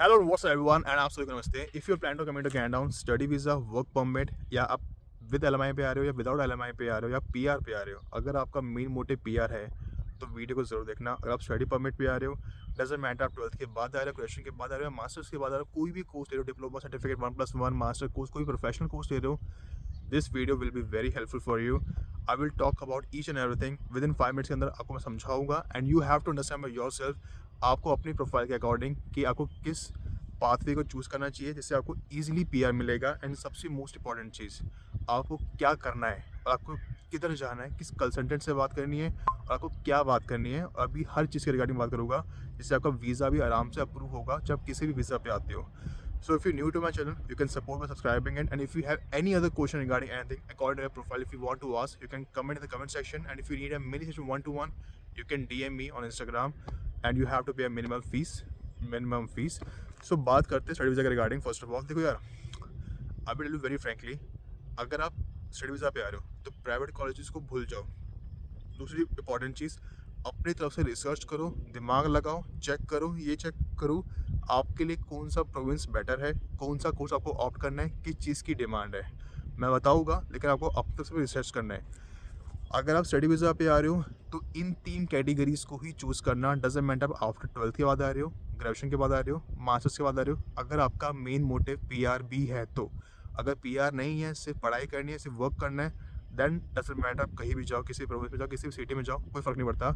Hello what's everyone and आप सभी को नमस्ते। If you plan to coming to Canada on study visa, work permit, या आप विद एलएमआई पे आ रहे हो या विदाउट एलएमआई पे आ रहे हो या पीआर पे आ रहे हो, अगर आपका मेन मोटिव पीआर है तो वीडियो को ज़रूर देखना। अगर आप स्टडी परमिट पे आ रहे हो, डजेंट मैटर आप 12th के बाद आ रहे हो, ग्रेजुएशन के बाद आ रहे हो या मास्टर्स के बाद आ रहे हो, कोई भी कोर्स ले रहे हो, डिप्लोमा सर्टिफिकेट 1+1 मास्टर कोर्स, कोई प्रोफेशनल कोर्स ले रहे हो, this video will be very helpful for you. I will talk about each and everything within 5 minutes के अंदर आपको मैं समझाऊंगा and you have to understand by yourself. आपको अपनी प्रोफाइल के अकॉर्डिंग कि आपको किस पाथवे को चूज़ करना चाहिए जिससे आपको ईजिली पीआर मिलेगा। एंड सबसे मोस्ट इंपॉर्टेंट चीज़, आपको क्या करना है और आपको किधर जाना है, किस कंसल्टेंट से बात करनी है और आपको क्या बात करनी है। और अभी हर चीज़ के रिगार्डिंग बात करूँगा जिससे आपका वीज़ा भी आराम से अप्रूव होगा जब किसी भी वीज़ा पे आते हो। So if you're new to my channel, you can support by subscribing it. And if you have any other question regarding anything according to your profile, if you want to ask, you can comment in the comment section. And if you need a mini session one-to-one, you can DM me on Instagram. And you have to pay a minimum fees. So बात करते हैं study visa के regarding. First of all देखो यार, I will tell you very frankly, अगर आप study visa पे आ रहे हो तो प्राइवेट कॉलेजेस को भूल जाओ। दूसरी इंपॉर्टेंट चीज़, अपनी तरफ से रिसर्च करो, दिमाग लगाओ, चेक करो, ये चेक करो आपके लिए कौन सा प्रोविंस बेटर है, कौन सा कोर्स आपको ऑप्ट करना है, किस चीज़ की डिमांड है, मैं बताऊंगा, लेकिन आपको अपनी तरफ से रिसर्च करना है। अगर आप स्टडी वीज़ा पे आ रहे हो तो इन 3 कैटेगरीज को ही चूज़ करना। डजेंट मैटर आप आफ्टर 12th के बाद आ रहे हो, ग्रेजुएशन के बाद आ रहे हो, मास्टर्स के बाद आ रहे हो, अगर आपका मेन मोटिव पीआर भी है तो। अगर पीआर नहीं है, सिर्फ पढ़ाई करनी है, सिर्फ वर्क करना है, देन डजेंट मैटर आप कहीं भी जाओ, किसी प्रोविंस में जाओ, किसी भी सिटी में जाओ, कोई फ़र्क नहीं पड़ता।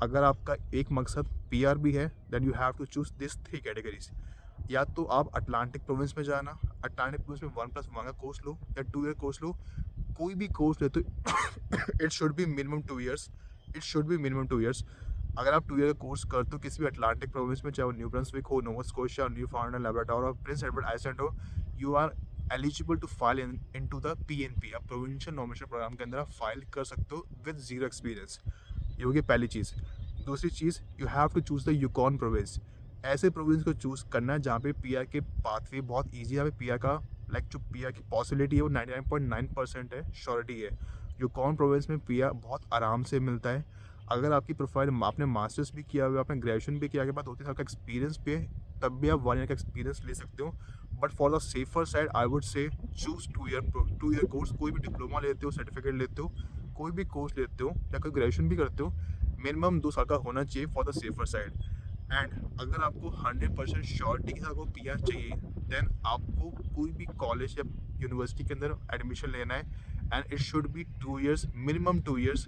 अगर आपका एक मकसद पीआर भी है, then you have to choose this 3 categories. या तो आप अटलांटिक प्रोविंस में जाना, अटलांटिक प्रोविंस में 1+1 का कोर्स लो या 2 ईयर कोर्स लो, कोई भी कोर्स ले तो it should be minimum 2 years. अगर आप 2 ईयर का कोर्स करते हो किसी भी अटलांटिक प्रोविंस में, चाहे वो न्यू ब्रंसविक हो, Nova Scotia, Newfoundland, Labrador और प्रिंस एडवर्ड आइलैंड हो, you are eligible to file into the PNP, आप प्रोविंशियल नॉमिनेशन प्रोग्राम के अंदर आप फाइल कर सकते हो विद जीरो एक्सपीरियंस। ये होगी पहली चीज़। दूसरी चीज़, you have to choose the Yukon province. ऐसे प्रोविंस को चूज़ करना है जहाँ पे पीआर के पाथवे बहुत ईजी है, जहाँ पे पीआर का जो पीआर की पॉसिबिलिटी है वो 99.9% है, श्योरिटी है। यूकॉन प्रोविंस में पीआर बहुत आराम से मिलता है। अगर आपकी प्रोफाइल, आपने मास्टर्स भी किया हुआ, आपने ग्रेजुएशन भी किया, के बाद 2-3 साल का एक्सपीरियंस पे, तब भी आप 1 ईयर का एक्सपीरियंस ले सकते हो। But for the safer side I would से चूज़ 2 ईयर कोर्स। कोई भी डिप्लोमा लेते हो, सर्टिफिकेट लेते हो, कोई भी कोर्स लेते हो या कोई ग्रेजुएशन भी करते हो, मिनिमम 2 साल का होना चाहिए for the safer side. And अगर आपको 100% श्योरिटी के साथ आपको पीआर चाहिए, देन आपको कोई भी कॉलेज या यूनिवर्सिटी के अंदर एडमिशन लेना है and it should be 2 years, minimum 2 years.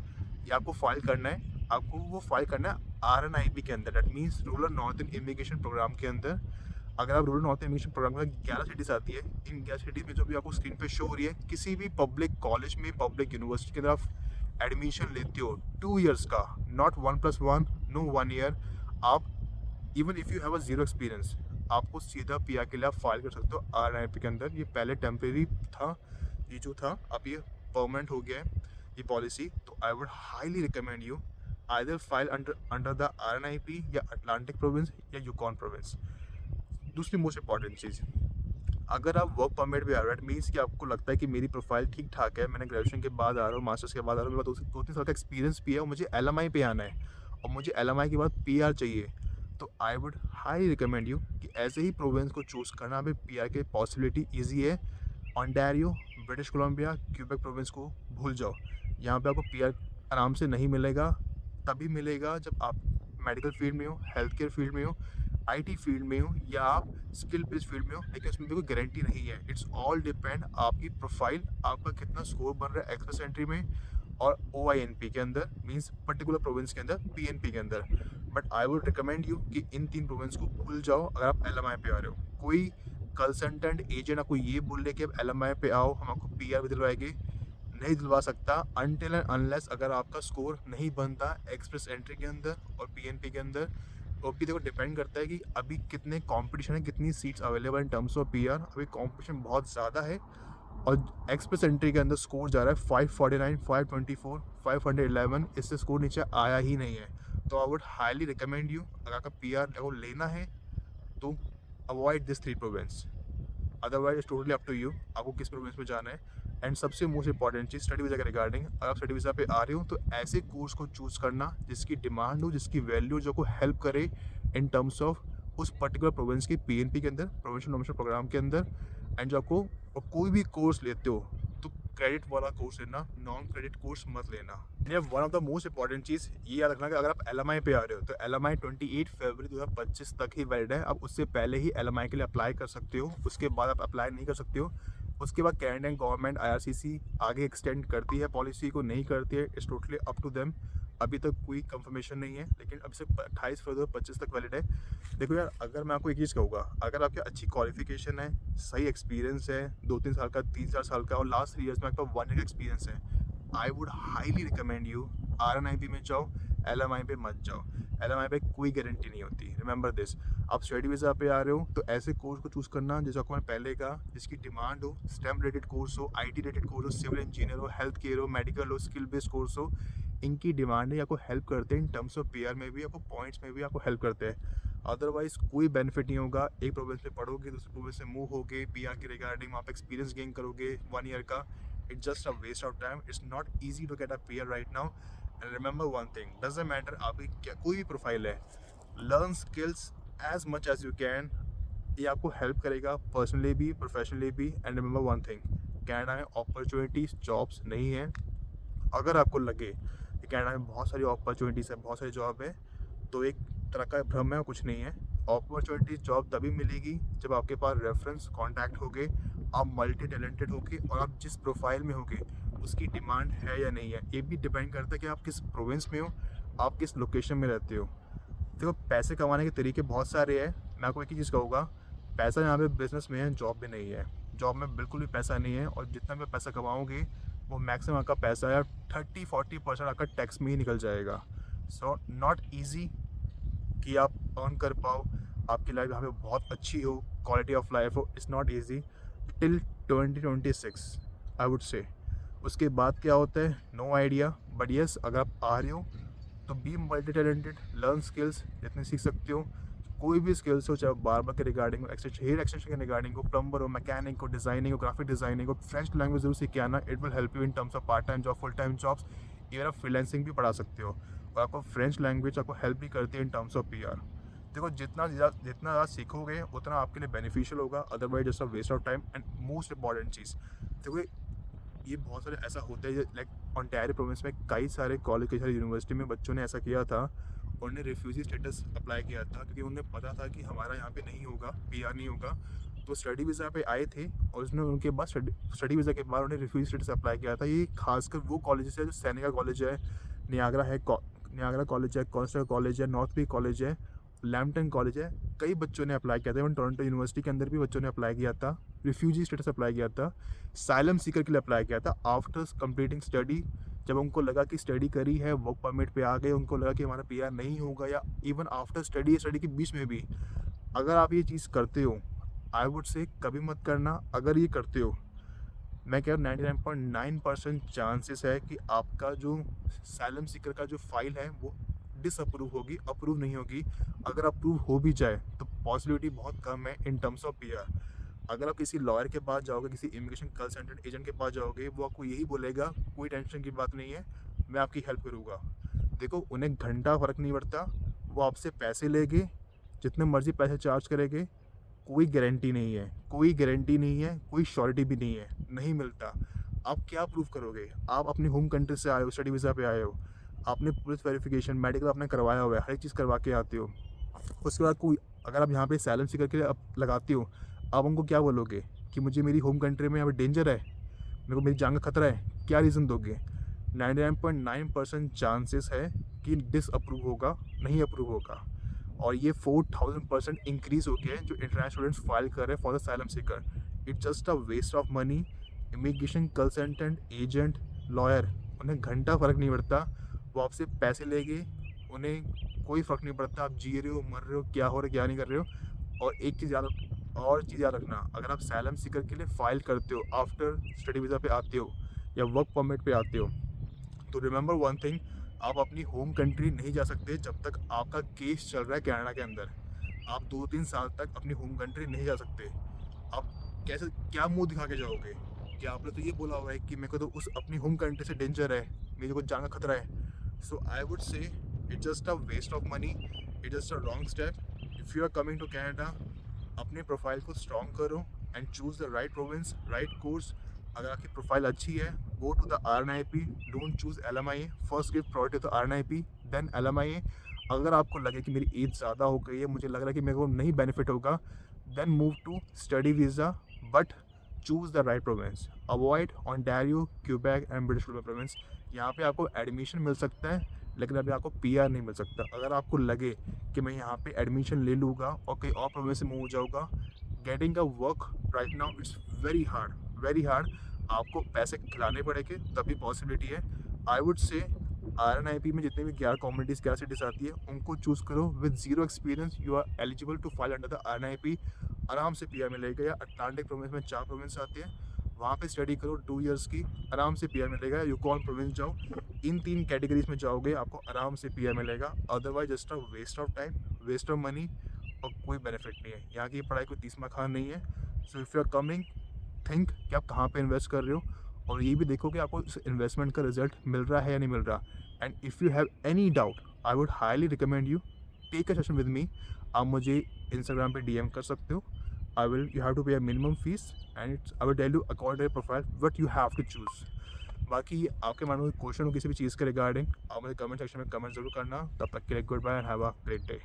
या आपको फाइल करना है, आपको वो फाइल करना है RNIP के अंदर, that means rural northern immigration program के अंदर। अगर आप रूरल नॉर्थन इमिग्रेशन प्रोग्राम में 11 सिटीज़ आती है, इन 11 सिटीज़ में जो भी आपको स्क्रीन पे शो हो रही है, किसी भी पब्लिक कॉलेज में, पब्लिक यूनिवर्सिटी के अंदर आप एडमिशन लेते हो 2 ईयर्स का, नॉट 1+1, नो 1 ईयर। आप even if you have a zero experience, आपको सीधा पीआर के लिए आप फाइल कर सकते हो RNIP के अंदर। ये पहले टेम्परेरी था, ये जो था अब ये परमानेंट हो गया है ये पॉलिसी। तो I would highly recommend you either file under the RNIP या अटलांटिक प्रोविंस या यूकॉन प्रोविंस। दूसरी मोस्ट इंपॉर्टेंट चीज़, अगर आप वर्क परमिट पे आ रहे हो, इट मीन्स कि आपको लगता है कि मेरी प्रोफाइल ठीक ठाक है, मैंने ग्रेजुएशन के बाद आ रहा हूँ, मास्टर्स के बाद आ रहा हूँ, मेरे पास 2-3 साल का एक्सपीरियंस भी है और मुझे LMI पे आना है और मुझे LMI के बाद पीआर चाहिए, तो I would highly recommend you कि ऐसे ही प्रोविंस को चूज़ करना। अभी पीआर के पॉसिबिलिटी ईजी है। Ontario, British Columbia, Quebec province को भूल जाओ, यहाँ पे आपको पीआर आराम से नहीं मिलेगा। तभी मिलेगा जब आप मेडिकल फील्ड में हो, हेल्थ केयर फील्ड में हो, IT फील्ड में हो या आप स्किल बेस्ड फील्ड में हो, लेकिन उसमें भी कोई गारंटी नहीं है। इट्स ऑल डिपेंड आपकी प्रोफाइल, आपका कितना स्कोर बन रहा है एक्सप्रेस एंट्री में और OINP के अंदर, मींस पर्टिकुलर प्रोविंस के अंदर, PNP के अंदर। But I would recommend you कि इन 3 प्रोविंस को भूल जाओ अगर आप LMI पे आ रहे हो। कोई कंसल्टेंट एजेंट आपको ये बोल ले कि आप LMI पे आओ, हम आपको पीआर भी दिलवाएंगे, नहीं दिलवा सकता अनटिल एंड अनलेस अगर आपका स्कोर नहीं बनता एक्सप्रेस एंट्री के अंदर और PNP के अंदर। तो अभी देखो डिपेंड करता है कि अभी कितने कंपटीशन है, कितनी seats available in terms of PR. अभी कंपटीशन बहुत ज़्यादा है और एक्सप्रेस एंट्री के अंदर स्कोर जा रहा है 549, 524, 511, इससे स्कोर नीचे आया ही नहीं है। तो I would highly recommend you, अगर आपका पीआर को लेना है तो avoid this 3 province, otherwise it's totally up to you आपको किस प्रोविंस में जाना है। एंड सबसे मोस्ट इंपॉर्टेंट चीज़ स्टडी वीज़ा के रिगार्डिंग, अगर आप स्टडी वीज़ा पे आ रहे हो तो ऐसे कोर्स को चूज़ करना जिसकी डिमांड हो, जिसकी वैल्यू, जो को हेल्प करे इन टर्म्स ऑफ उस पर्टिकुलर प्रोविंस की पीएनपी के अंदर, प्रोविंशियल नॉमिनेशन प्रोग्राम के अंदर। एंड जब आपको और कोई भी कोर्स लेते हो तो क्रेडिट वाला कोर्स लेना, नॉन क्रेडिट कोर्स मत लेना। One of the most important चीज़ ये याद रखना कि अगर आप एलएमआई पे आ रहे हो तो एलएमआई 28 फरवरी 2025 तक ही वैलिड है। आप उससे पहले ही एलएमआई के लिए अप्लाई कर सकते हो, उसके बाद आप अप्लाई नहीं कर सकते हो। उसके बाद कैनेडियन गवर्नमेंट आईआरसीसी आगे एक्सटेंड करती है पॉलिसी को, नहीं करती है, it's totally up to them. अभी तक कोई कंफर्मेशन नहीं है, लेकिन अब से 28 फरवरी 2025 तक वैलिड है। देखो यार, अगर मैं आपको एक चीज़ कहूँगा, अगर आपकी अच्छी क्वालिफिकेशन है, सही एक्सपीरियंस है 2-3 साल का, 3-4 साल का, और लास्ट 3 ईयर्स में आपका 1 ईयर का एक्सपीरियंस है, I would highly recommend you RNIP में जाओ, एलएमआई पे मत जाओ। एलएमआई पे कोई गारंटी नहीं होती, रिमेंबर दिस। आप स्टडी वीज़ा पे आ रहे हो तो ऐसे कोर्स को चूज़ करना जैसे आपको मैंने पहले कहा, जिसकी डिमांड हो, स्टेम रिलेटेड कोर्स हो, आईटी रिलेटेड कोर्स हो, सिविल इंजीनियर हो, हेल्थ केयर हो, मेडिकल हो, स्किल बेस्ड कोर्स हो। इनकी डिमांड है, आपको हेल्प करते हैं इन टर्म्स ऑफ पीआर में भी, आपको पॉइंट्स में भी आपको हेल्प करते हैं। अदरवाइज कोई बेनिफिट नहीं होगा। एक प्रोविंस में पढ़ोगे, दूसरे प्रोविंस में मूव होगे, पीआर के रिगार्डिंग वहाँ पे एक्सपीरियंस गेन करोगे 1 ईयर का। It's just a waste of time. It's not easy to get a PR right now. And remember one thing, doesn't matter आपकी क्या कोई भी प्रोफाइल है, learn skills as much as you can. ये आपको help करेगा personally भी, professionally भी। And remember one thing, Canada में अपॉर्चुनिटीज जॉब्स नहीं है। अगर आपको लगे कि कनाडा में बहुत सारी अपॉर्चुनिटीज़ है, बहुत सारी जॉब है, तो एक तरह का भ्रम है, कुछ नहीं है। अपॉर्चुनिटी जॉब तभी मिलेगी जब आपके पास रेफरेंस कॉन्टैक्ट होगे, आप मल्टी टैलेंटेड होगे, और आप जिस प्रोफाइल में होगे उसकी डिमांड है या नहीं है। ये भी डिपेंड करता है कि आप किस प्रोविंस में हो, आप किस लोकेशन में रहते हो। देखो, पैसे कमाने के तरीके बहुत सारे हैं। मैं आपको एक ही चीज़ कहूँगा, पैसा यहाँ पे बिजनेस में है, जॉब में नहीं है। जॉब में बिल्कुल भी पैसा नहीं है, और जितना भी पैसा कमाओगे वो मैक्सिमम आपका पैसा है 30-40% आपका टैक्स में ही निकल जाएगा। सो नॉट ईजी कि आप अर्न कर पाओ, आपकी लाइफ यहाँ पे बहुत अच्छी हो, क्वालिटी ऑफ लाइफ हो। It's not easy till 2026 I would से। उसके बाद क्या होता है, नो आइडिया। बट येस, अगर आप आ रहे हो तो be multi talented, learn skills जितने सीख सकते हो। कोई भी स्किल्स हो, चाहे बार्बर के रिगार्डिंग हो, हेयर एक्सटेंशन के रिगार्डिंग हो, प्लम्बर हो, मैकेनिक हो, डिजाइनिंग हो, ग्राफिक डिजाइनिंग हो, फ्रेंच लैंग्वेज जरूर सीख के आना। It will help you in terms of part time job, full time jobs. Even आप फ्रीलांसिंग भी पढ़ा सकते हो, और आपको फ्रेंच लैंग्वेज आपको हेल्प भी करती है इन टर्म्स ऑफ पीआर। देखो, जितना ज़्यादा सीखोगे उतना आपके लिए बेनिफिशियल होगा, otherwise just a waste of time. And most important चीज़, देखो ये बहुत सारे ऐसा होता है, लाइक ओंटारियो प्रोविंस में कई सारे कॉलेज, कई सारी यूनिवर्सिटी में बच्चों ने ऐसा किया था, उन्होंने रिफ्यूजी स्टेटस अप्लाई किया था क्योंकि उन्हें पता था कि हमारा यहाँ पे नहीं होगा, पीआर नहीं होगा। तो स्टडी वीज़ा पे आए थे, और उसने उनके बाद स्टडी वीज़ा के बाद उन्हें रिफ्यूजी स्टेटस अप्लाई किया था। ये खासकर वो कॉलेज है जो सैनिका कॉलेज है, नियाग्रा है, नियाग्रा कॉलेज है, कॉन्स्टर कॉलेज है, नॉर्थ पी कॉलेज है, लैम्पटन कॉलेज है। कई बच्चों ने अप्लाई किया था, इवन टोरंटो यूनिवर्सिटी के अंदर भी बच्चों ने अप्लाई किया था, रिफ्यूजी स्टेटस अप्लाई किया था, साइलम सीकर के लिए अप्लाई किया था। आफ्टर कंप्लीटिंग स्टडी, जब उनको लगा कि स्टडी करी है, वर्क परमिट पे आ गए, उनको लगा कि हमारा पीआर नहीं होगा, या इवन आफ्टर स्टडी के बीच में भी अगर आप ये चीज़ करते हो, आई वुड से कभी मत करना। अगर ये करते हो, मैं कह रहा हूँ 99.9% चांसेस है कि आपका जो साइलम सीकर का जो फाइल है वो डिसअप्रूव होगी, अप्रूव नहीं होगी। अगर अप्रूव हो भी जाए तो पॉसिबिलिटी बहुत कम है इन टर्म्स ऑफ पीआर। अगर आप किसी लॉयर के पास जाओगे, किसी इमिग्रेशन कंसल्टेंट एजेंट के पास जाओगे, वो आपको यही बोलेगा, कोई टेंशन की बात नहीं है, मैं आपकी हेल्प करूँगा। देखो, उन्हें घंटा फ़र्क नहीं पड़ता, वो आपसे पैसे लेंगे, जितने मर्जी पैसे चार्ज करेंगे। कोई गारंटी नहीं है, कोई गारंटी नहीं है, कोई श्योरिटी भी नहीं है, नहीं मिलता। आप क्या प्रूव करोगे? आप अपनी होम कंट्री से आए हो, स्टडी वीज़ा पे आए हो, आपने पुलिस वेरिफिकेशन, मेडिकल आपने करवाया हुआ है, हर एक चीज़ करवा के आते हो। उसके बाद कोई, अगर आप यहाँ पे साइलेंस सीकर के लिए आप लगाते हो, आप उनको क्या बोलोगे कि मुझे मेरी होम कंट्री में यहाँ पे डेंजर है, मेरे को मेरी जान का खतरा है? क्या रीज़न दोगे? 99.9% चांसेस है कि डिसअप्रूव होगा, नहीं अप्रूव होगा। और ये 4000% इंक्रीज़ हो गया है जो इंटरनेशनल स्टूडेंट्स फाइल कर रहे हैं for the asylum seeker. It's just a waste of money. Immigration consultant, agent, lawyer, उन्हें घंटा फ़र्क नहीं पड़ता, वो आपसे पैसे लेंगे, उन्हें कोई फ़र्क नहीं पड़ता आप जी रहे हो, मर रहे हो, क्या हो रहा है, क्या नहीं कर रहे हो। और एक चीज़ याद रखना, अगर आप साइलम सीकर के लिए फ़ाइल करते हो, आफ्टर स्टडी वीज़ा पे आते हो या वर्क परमिट पे आते हो, तो रिमेंबर वन थिंग, आप अपनी होम कंट्री नहीं जा सकते जब तक आपका केस चल रहा है कनाडा के अंदर। आप 2-3 साल तक अपनी होम कंट्री नहीं जा सकते। आप कैसे, क्या मुंह दिखा के जाओगे कि आपने तो ये बोला हुआ है कि मेरे को तो उस अपनी होम कंट्री से डेंजर है, मेरे को जान का खतरा है। So I would say it's just a waste of money, it's just a wrong step. If you are coming to Canada, अपने प्रोफाइल को स्ट्रॉन्ग करो and choose the right province, right course. अगर आपकी प्रोफाइल अच्छी है, go to the RNIP, don't choose LMIA। First give priority to RNIP then LMIA। अगर आपको लगे कि मेरी एज ज़्यादा हो गई है, मुझे लग रहा है कि मेरे को नहीं बेनिफिट होगा, then move to study visa, but choose the right province. Avoid Ontario, Quebec and British Columbia province. यहाँ पे आपको एडमिशन मिल सकता है, लेकिन अभी आपको PR नहीं मिल सकता। अगर आपको लगे कि मैं यहाँ पे एडमिशन ले लूँगा और कहीं और प्रोविंस से मूव हो जाऊँगा, getting a work right now it's very hard, very hard. आपको पैसे खिलाने पड़ेंगे तभी पॉसिबिलिटी है। आई वुड से RNIP में जितने भी 11 कम्युनिटीज़ 11 सिटीज़ आती है, उनको चूज़ करो। With zero experience you are eligible to file under the RNIP। आराम से PR मिलेगा। या अटलांटिक प्रोविंस में 4 प्रोविंस आती है, वहाँ पे स्टडी करो 2 इयर्स की, आराम से PR मिलेगा। यूकॉन प्रोविंस जाओ, इन 3 कैटेगरीज में जाओगे, आपको आराम से PR मिलेगा। Otherwise just a waste of time, waste of money, और कोई बेनिफिट नहीं है। यहाँ की पढ़ाई कोई 30 खान नहीं है। So if you are coming, think कि आप कहाँ पे इन्वेस्ट कर रहे हो, और ये भी देखो कि आपको इस इन्वेस्टमेंट का रिजल्ट मिल रहा है या नहीं मिल रहा। And if you have any doubt, I would highly recommend you take a session with me. आप मुझे इंस्टाग्राम पे DM कर सकते हो। You have to pay a minimum fees and it's I will tell you according to your profile what you have to choose. बाकी आपके मन में क्वेश्चन हो किसी भी चीज़ के रिगार्डिंग, आप मुझे कमेंट सेक्शन में कमेंट जरूर करना। तब तक के लिए goodbye and have a great day.